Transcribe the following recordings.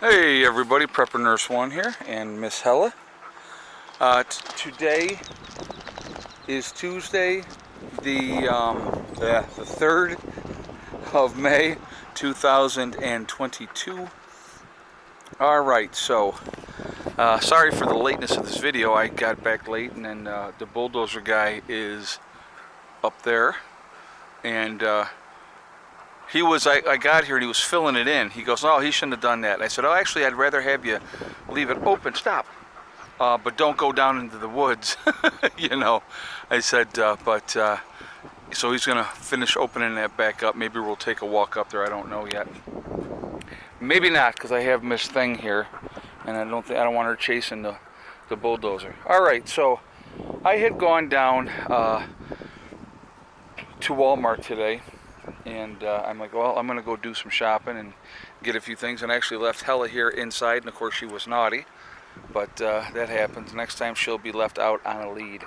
Hey everybody, Prepper Nurse 1 here, and Miss Hella. Today is Tuesday, the 3rd of May, 2022. Alright, so, sorry for the lateness of this video. I got back late, and then the bulldozer guy is up there, and I got here and he was filling it in. He goes, oh, he shouldn't have done that. And I said, oh, actually, I'd rather have you leave it open. Stop. But don't go down into the woods, you know. I said, so he's going to finish opening that back up. Maybe we'll take a walk up there. I don't know yet. Maybe not, because I have Miss Thing here, and I don't want her chasing the bulldozer. All right, so I had gone down to Walmart today, and I'm like, well, I'm going to go do some shopping and get a few things, and I actually left Hella here inside, and of course she was naughty. But that happens. Next time she'll be left out on a lead.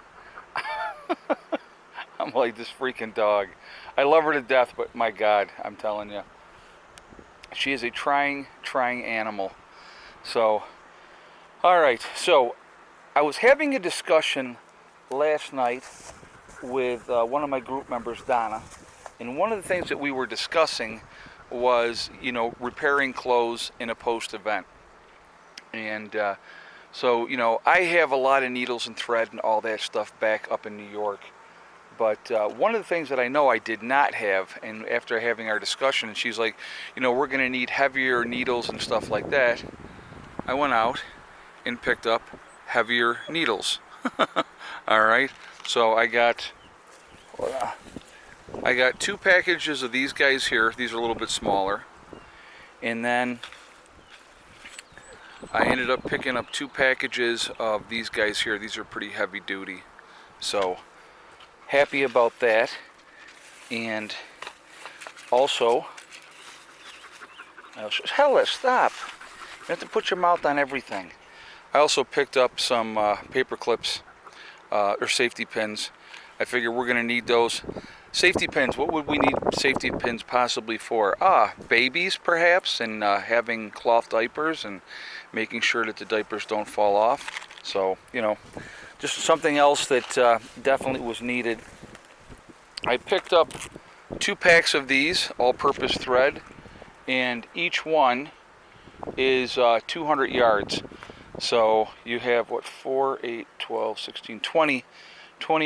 I'm like this freaking dog. I love her to death, but my God, I'm telling you. She is a trying animal. So, alright. So, I was having a discussion last night with one of my group members, Donna. And one of the things that we were discussing was, repairing clothes in a post-event. And so, I have a lot of needles and thread and all that stuff back up in New York. But one of the things that I know I did not have, and after having our discussion, and she's like, we're going to need heavier needles and stuff like that, I went out and picked up heavier needles. All right, so I got 2 packages of these guys here. These are a little bit smaller. And then I ended up picking up 2 packages of these guys here. These are pretty heavy duty. So, happy about that. And also, Hella, stop. You have to put your mouth on everything. I also picked up some paper clips or safety pins. I figure we're going to need those. Safety pins, what would we need safety pins possibly for? Babies perhaps, and having cloth diapers and making sure that the diapers don't fall off. So, just something else that definitely was needed. I picked up 2 packs of these all-purpose thread, and each one is 200 yards. So you have, 4, 8, 12, 16, 20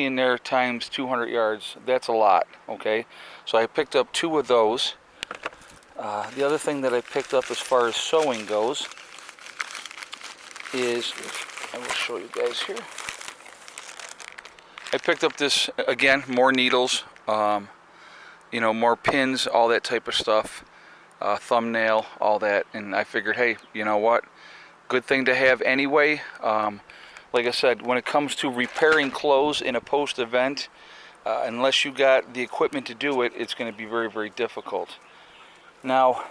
in there times 200 yards. That's a lot, okay? So I picked up 2 of those. The other thing that I picked up as far as sewing goes is, I will show you guys here. I picked up this, again, more needles, more pins, all that type of stuff, thumbnail, all that, and I figured, hey, you know what? Good thing to have anyway. Like I said, when it comes to repairing clothes in a post-event, unless you got the equipment to do it, it's going to be very, very difficult. Now,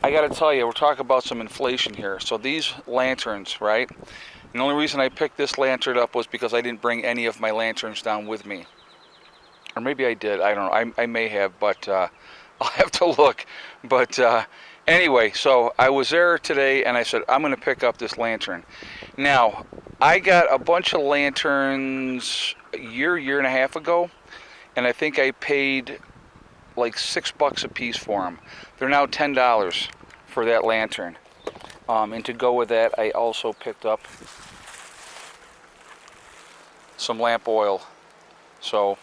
I got to tell you, we're talking about some inflation here. So these lanterns, right? And the only reason I picked this lantern up was because I didn't bring any of my lanterns down with me. Or maybe I did. I don't know. I may have, but I'll have to look. But anyway, so I was there today, and I said, I'm going to pick up this lantern. Now, I got a bunch of lanterns a year and a half ago, and I think I paid like $6 a piece for them. They're now $10 for that lantern. And to go with that, I also picked up some lamp oil. So,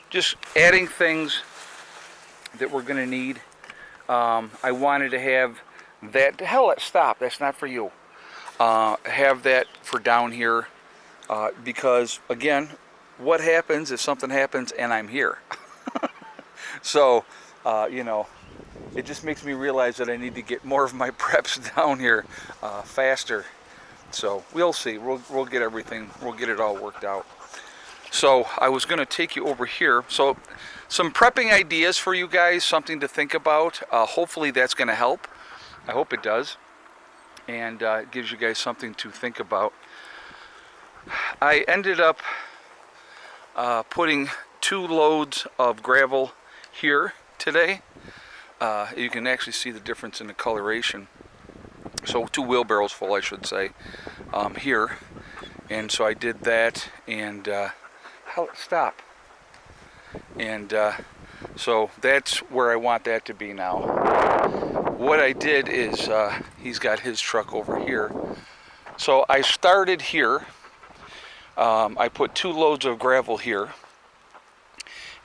just adding things that we're going to need. I wanted to have that. Hell, stop. That's not for you. Have that for down here because, again, what happens if something happens and I'm here? So, it just makes me realize that I need to get more of my preps down here faster. So we'll see. We'll get everything. We'll get it all worked out. So I was going to take you over here. So some prepping ideas for you guys, something to think about. Hopefully that's going to help. I hope it does. And it gives you guys something to think about. I ended up putting 2 loads of gravel here today. You can actually see the difference in the coloration. So 2 wheelbarrows full, I should say, here. And so I did that, and stop. And so that's where I want that to be now. What I did is, he's got his truck over here. So I started here. I put 2 loads of gravel here.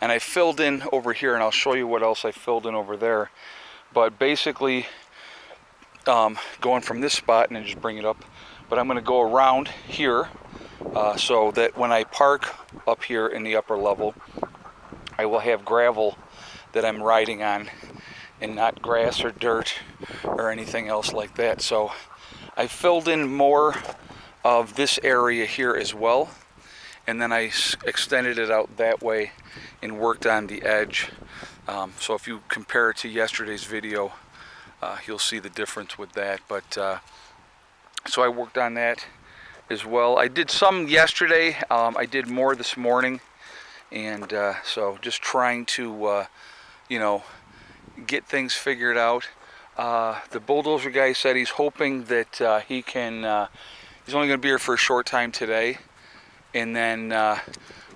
And I filled in over here, and I'll show you what else I filled in over there. But basically, going from this spot, and then just bring it up. But I'm going to go around here, so that when I park up here in the upper level, I will have gravel that I'm riding on, and not grass or dirt or anything else like that. So I filled in more of this area here as well, and then I extended it out that way and worked on the edge. So if you compare it to yesterday's video, you'll see the difference with that. But so I worked on that as well. I did some yesterday. I did more this morning, and so just trying to you know, get things figured out. The bulldozer guy said he's hoping that he can, he's only going to be here for a short time today, and then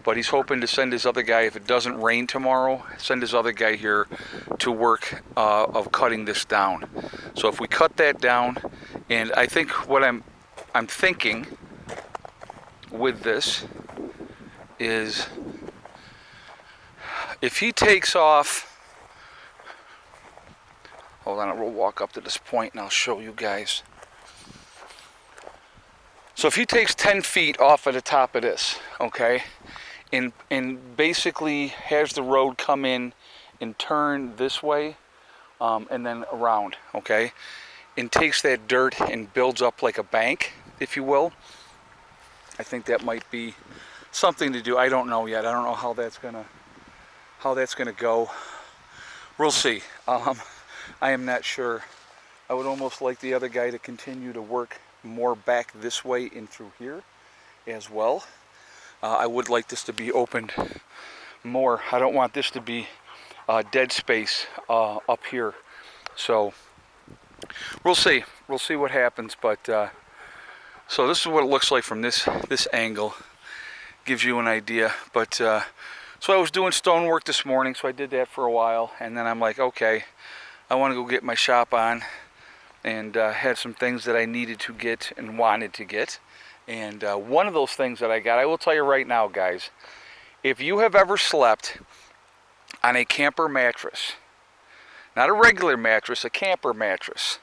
but he's hoping to send his other guy, if it doesn't rain tomorrow, send his other guy here to work of cutting this down. So if we cut that down, and I think what I'm thinking with this is, if he takes off, hold on, we'll walk up to this point and I'll show you guys. So if he takes 10 feet off of the top of this, okay, and basically has the road come in and turn this way, and then around, okay, and takes that dirt and builds up like a bank, if you will, I think that might be something to do. I don't know yet. I don't know how that's gonna go. We'll see. I am not sure. I would almost like the other guy to continue to work more back this way in through here as well. I would like this to be opened more. I don't want this to be dead space up here. So we'll see. We'll see what happens. But so this is what it looks like from this angle. Gives you an idea. But so I was doing stonework this morning, so I did that for a while, and then I'm like, okay, I want to go get my shop on, and had some things that I needed to get and wanted to get. And one of those things that I got, I will tell you right now, guys, if you have ever slept on a camper mattress, not a regular mattress, a camper mattress,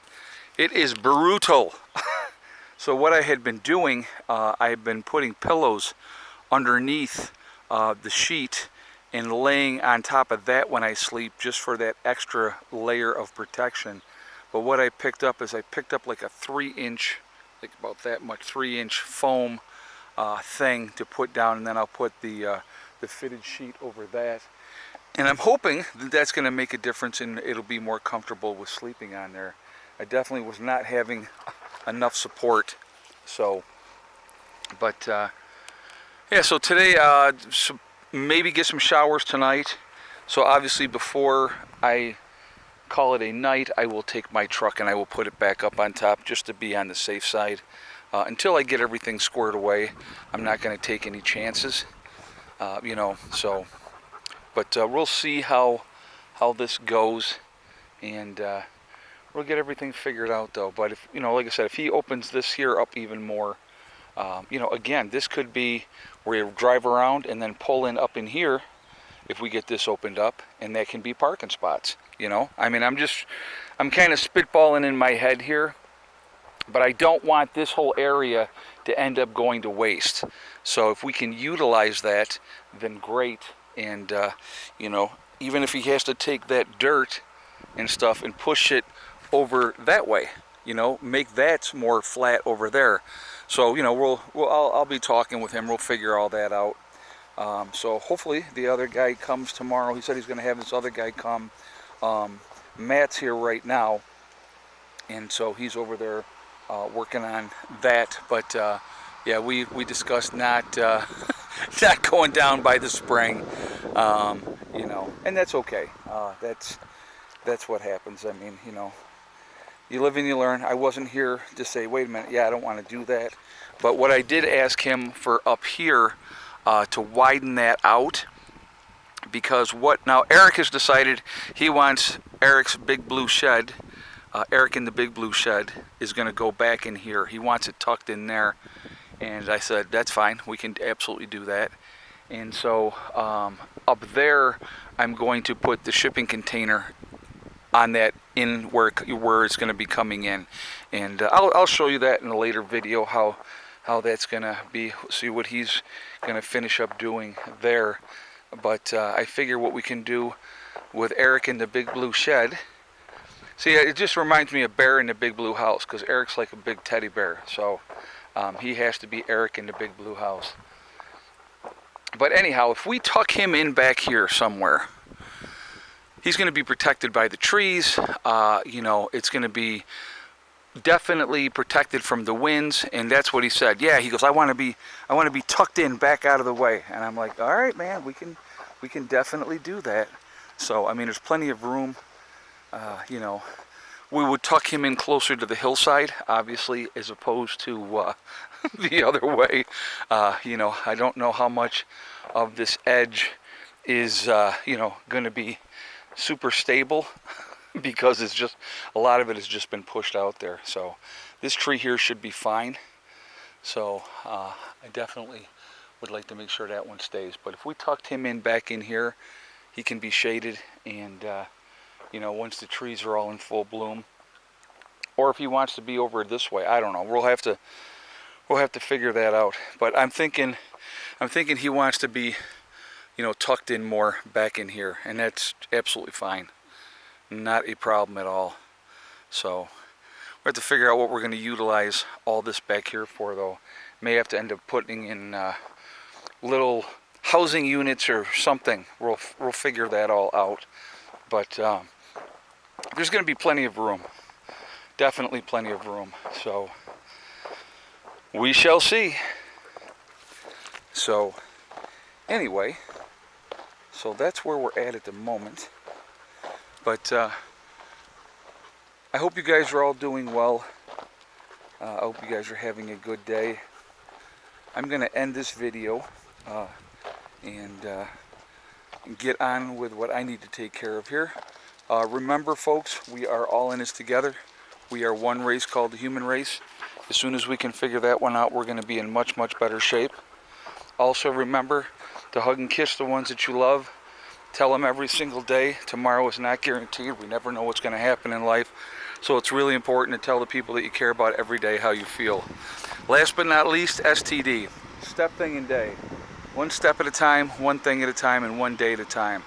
it is brutal. So what I had been doing, I've been putting pillows underneath the sheet and laying on top of that when I sleep, just for that extra layer of protection. But what I picked up is, I picked up like a 3-inch, like about that much, 3-inch foam thing to put down, and then I'll put the fitted sheet over that. And I'm hoping that that's going to make a difference, and it'll be more comfortable with sleeping on there. I definitely was not having enough support. So, but yeah, so today, so maybe get some showers tonight. So obviously before I call it a night, I will take my truck and I will put it back up on top, just to be on the safe side. Until I get everything squared away, I'm not going to take any chances, you know. So, but we'll see how this goes, and we'll get everything figured out though. But if, you know, like I said, if he opens this here up even more, you know, again, this could be where you drive around and then pull in up in here if we get this opened up, and that can be parking spots, you know. I mean, I'm kind of spitballing in my head here, but I don't want this whole area to end up going to waste. So if we can utilize that, then great. And you know, even if he has to take that dirt and stuff and push it over that way, you know, make that more flat over there. So, you know, I'll be talking with him. We'll figure all that out. So hopefully the other guy comes tomorrow. He said he's going to have this other guy come. Matt's here right now, and so he's over there working on that. But yeah, we discussed not not going down by the spring, you know, and that's okay. That's what happens. I mean, you know, You live and you learn. I wasn't here to say, wait a minute, yeah, I don't want to do that. But what I did ask him for up here to widen that out, because now Eric has decided he wants Eric's big blue shed. Eric in the big blue shed is going to go back in here. He wants it tucked in there. And I said, that's fine. We can absolutely do that. And so up there, I'm going to put the shipping container on that in where it's going to be coming in. And I'll show you that in a later video, how that's going to be, see what he's going to finish up doing there. But I figure what we can do with Eric in the big blue shed. See, it just reminds me of Bear in the Big Blue House, because Eric's like a big teddy bear. So he has to be Eric in the big blue house. But anyhow, if we tuck him in back here somewhere, he's going to be protected by the trees. You know, it's going to be definitely protected from the winds, and that's what he said. Yeah, he goes, I want to be tucked in back out of the way. And I'm like, all right, man, we can definitely do that. So I mean, there's plenty of room. You know, we would tuck him in closer to the hillside, obviously, as opposed to the other way. You know, I don't know how much of this edge is, you know, going to be super stable because it's just, a lot of it has just been pushed out there. So this tree here should be fine. So I definitely would like to make sure that one stays. But if we tucked him in back in here, he can be shaded, and you know, once the trees are all in full bloom, or if he wants to be over this way, I don't know. We'll have to figure that out. But I'm thinking he wants to be, you know, tucked in more back in here, and that's absolutely fine. Not a problem at all. So we have to figure out what we're going to utilize all this back here for, though. May have to end up putting in little housing units or something. We'll figure that all out. But there's going to be plenty of room. Definitely plenty of room. So we shall see. So anyway, so that's where we're at the moment. But I hope you guys are all doing well. I hope you guys are having a good day. I'm going to end this video and get on with what I need to take care of here. Remember, folks, we are all in this together. We are one race called the human race. As soon as we can figure that one out, we're going to be in much, much better shape. Also, remember to hug and kiss the ones that you love. Tell them every single day. Tomorrow is not guaranteed. We never know what's going to happen in life. So it's really important to tell the people that you care about every day how you feel. Last but not least, STD. Step, thing, and day. One step at a time, one thing at a time, and one day at a time.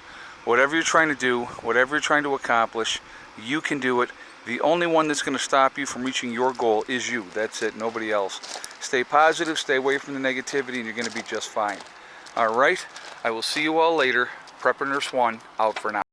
Whatever you're trying to do, whatever you're trying to accomplish, you can do it. The only one that's going to stop you from reaching your goal is you. That's it, nobody else. Stay positive, stay away from the negativity, and you're going to be just fine. All right, I will see you all later. Prepper Nurse 1, out for now.